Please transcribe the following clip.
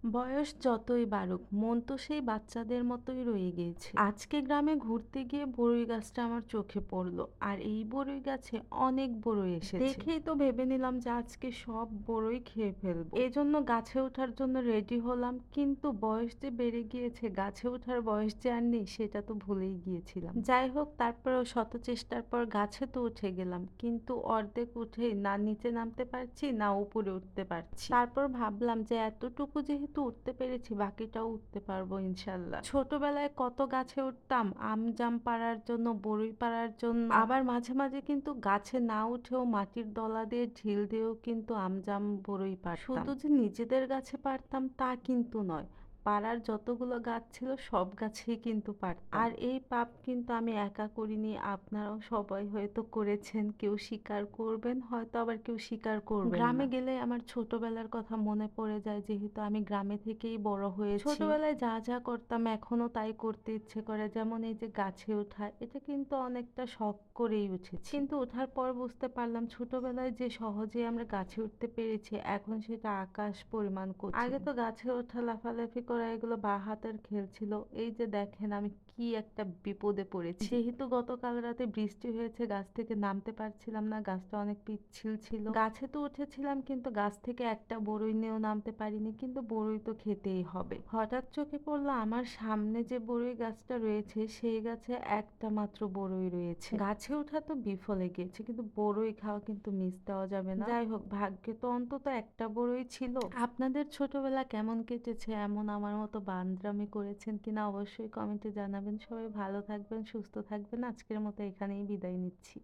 বয়স যতই বাড়ুক মন তো সেই বাচ্চাদের মতোই রয়ে গিয়েছে। আজকে গ্রামে ঘুরতে গিয়ে বড়ই গাছটা আমার চোখে পড়লো, আর এই বড়ই গাছে অনেক বড়ই এসেছে। দেখেই তো ভেবে নিলাম যে আজকে সব বড়ই খেয়ে ফেলবো। এজন্য গাছে ওঠার জন্য রেডি হলাম, কিন্তু বয়স যে বেড়ে গিয়েছে, গাছে ওঠার বয়স যে আর নেই সেটা তো ভুলেই গিয়েছিলাম। যাই হোক, তারপরেও শত চেষ্টার পর গাছে তো উঠে গেলাম, কিন্তু অর্ধেক উঠেই না নিচে নামতে পারছি না উপরে উঠতে পারছি। তারপর ভাবলাম যে এতটুকু যেহেতু উঠতে পেরেছি, বাকিটাও উঠতে পারবো ইনশাল্লাহ। ছোটবেলায় কত গাছে উঠতাম আম জাম পাড়ার জন্য, বড়ই পাড়ার জন্য, আবার মাঝে মাঝে কিন্তু গাছে না উঠেও মাটির দলা দিয়ে ঢিল দিয়েও কিন্তু আম জাম বড়ই পাড়তাম। শুধু যে নিজেদের গাছে পারতাম তা কিন্তু নয়, পাড়ার যতগুলো গাছ ছিল সব গাছেই কিন্তু পারতাম। আর এই পাপ কিন্তু আমি একা করিনি, আপনারাও সবাই হয়তো করেছেন। কেউ স্বীকার করবেন হয়তো, আবার কেউ স্বীকার করবেন না। গ্রামে গেলে আমার ছোটবেলার কথা মনে পড়ে যায়, যেহেতু আমি গ্রামে থেকেই বড় হয়েছি। ছোটবেলায় যা যা করতাম এখনো তাই করতে ইচ্ছে করে। যেমন এই যে গাছে ওঠা, এটা কিন্তু অনেকটা শখ করেই উঠেছি, কিন্তু ওঠার পর বুঝতে পারলাম ছোটবেলায় যে সহজে আমরা গাছে উঠতে পেরেছি, এখন সেটা আকাশ পরিমাণ কঠিন। আগে তো গাছে ওঠা, লাফালাফি করা এগুলো বা হাতের খেল ছিল। এই যে দেখেন আমি কি একটা বিপদে পড়েছি। যেহেতু গতকাল রাতে বৃষ্টি হয়েছে, গাছ থেকে নামতে পারছিলাম না, গাছটা অনেক পিচ্ছিল ছিল। গাছে তো উঠেছিলাম, কিন্তু গাছ থেকে একটা বড়ই নিয়েও নামতে পারিনি, কিন্তু বড়ই তো খেতেই হবে। হঠাৎ চোখে পড়লো আমার সামনে যে বড়ই গাছটা রয়েছে, সেই গাছে একটা মাত্র বড়ই রয়েছে। গাছে ওঠা তো বিফলে গিয়েছে, কিন্তু বড়ই খাওয়া কিন্তু মিস দেওয়া যাবে না। যাই হোক, ভাগ্যে তো অন্তত একটা বড়ই ছিল। আপনাদের ছোটবেলা কেমন কেটেছে? এমন আমার মতো বান্দরামি করেছেন কিনা অবশ্যই কমেন্টে জানাবেন। সবাই ভালো থাকবেন, সুস্থ থাকবেন। আজকের মতো এখানেই বিদায় নিচ্ছি।